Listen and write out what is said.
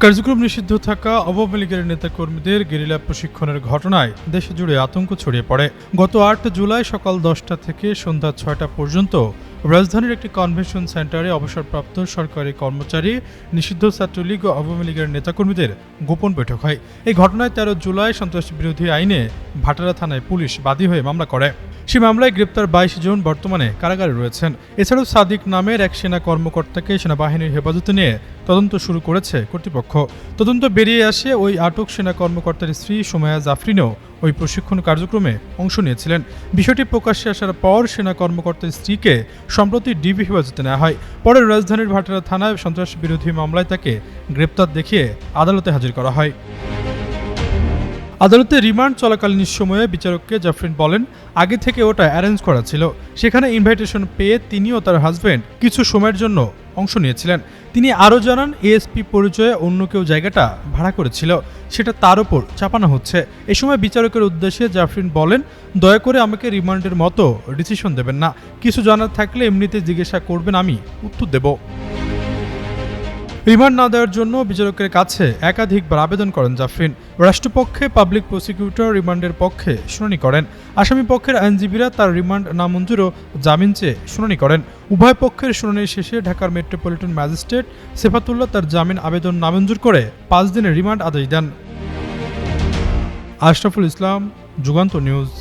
কার্যক্রম নিষিদ্ধ থাকা আওয়ামী লীগের নেতাকর্মীদের গেরিলা প্রশিক্ষণের ঘটনায় দেশে জুড়ে আতঙ্ক ছড়িয়ে পড়ে। গত ৮ জুলাই সকাল ১০টা থেকে সন্ধ্যা ৬টা পর্যন্ত রাজধানীর একটি কনভেনশন সেন্টারে অবসরপ্রাপ্ত সরকারি কর্মচারী, নিষিদ্ধ ছাত্রলীগ ও আওয়ামী লীগের নেতাকর্মীদের গোপন বৈঠক হয়। এই ঘটনায় ১৩ জুলাই সন্ত্রাসবিরোধী আইনে ভাটারা থানায় পুলিশ বাদী হয়ে মামলা করে। সেই মামলায় গ্রেপ্তার ২২ জন বর্তমানে কারাগারে রয়েছেন। এছাড়াও সাদিক নামের এক সেনা কর্মকর্তাকে সেনাবাহিনীর হেফাজতে নিয়ে তদন্ত শুরু করেছে কর্তৃপক্ষ। তদন্ত বেরিয়ে আসে ওই আটক সেনা কর্মকর্তার স্ত্রী সুমাইয়া জাফরিনও ওই প্রশিক্ষণ কার্যক্রমে অংশ নিয়েছিলেন। বিষয়টি প্রকাশ্যে আসার পর সেনা কর্মকর্তার স্ত্রীকে সম্প্রতি ডিবি হেফাজতে নেওয়া হয়। পরে রাজধানীর ভাটারা থানায় সন্ত্রাস বিরোধী মামলায় তাকে গ্রেপ্তার দেখিয়ে আদালতে হাজির করা হয়। আদালতে রিমান্ড চলাকালীন সময়ে বিচারককে জাফরিন বলেন, আগে থেকে ওটা অ্যারেঞ্জ করা ছিল। সেখানে ইনভাইটেশন পেয়ে তিনি ও তার হাজব্যান্ড কিছু সময়ের জন্য অংশ নিয়েছিলেন। তিনি আরও জানান, এএসপি পরিচয়ে অন্য কেউ জায়গাটা ভাড়া করেছিল, সেটা তার ওপর চাপানো হচ্ছে। এ সময় বিচারকের উদ্দেশ্যে জাফরিন বলেন, দয়া করে আমাকে রিমান্ডের মতো ডিসিশন দেবেন না, কিছু জানার থাকলে এমনিতে জিজ্ঞাসা করবেন, আমি উত্তর দেব। রিমান্ড না দেওয়ার জন্য বিচারকের কাছে একাধিকবার আবেদন করেন জাফরিন। রাষ্ট্রপক্ষে পাবলিক প্রসিকিউটর রিমান্ডের পক্ষে শুনানি করেন। আসামি পক্ষের আইনজীবীরা তার রিমান্ড নামঞ্জুর ও জামিন চেয়ে শুনানি করেন। উভয় পক্ষের শুনানি শেষে ঢাকার মেট্রোপলিটন ম্যাজিস্ট্রেট সেফাতুল্লাহ তার জামিন আবেদন নামঞ্জুর করে ৫ দিনের রিমান্ড আদেশ দেন। আশরাফুল ইসলাম, যুগান্তর নিউজ।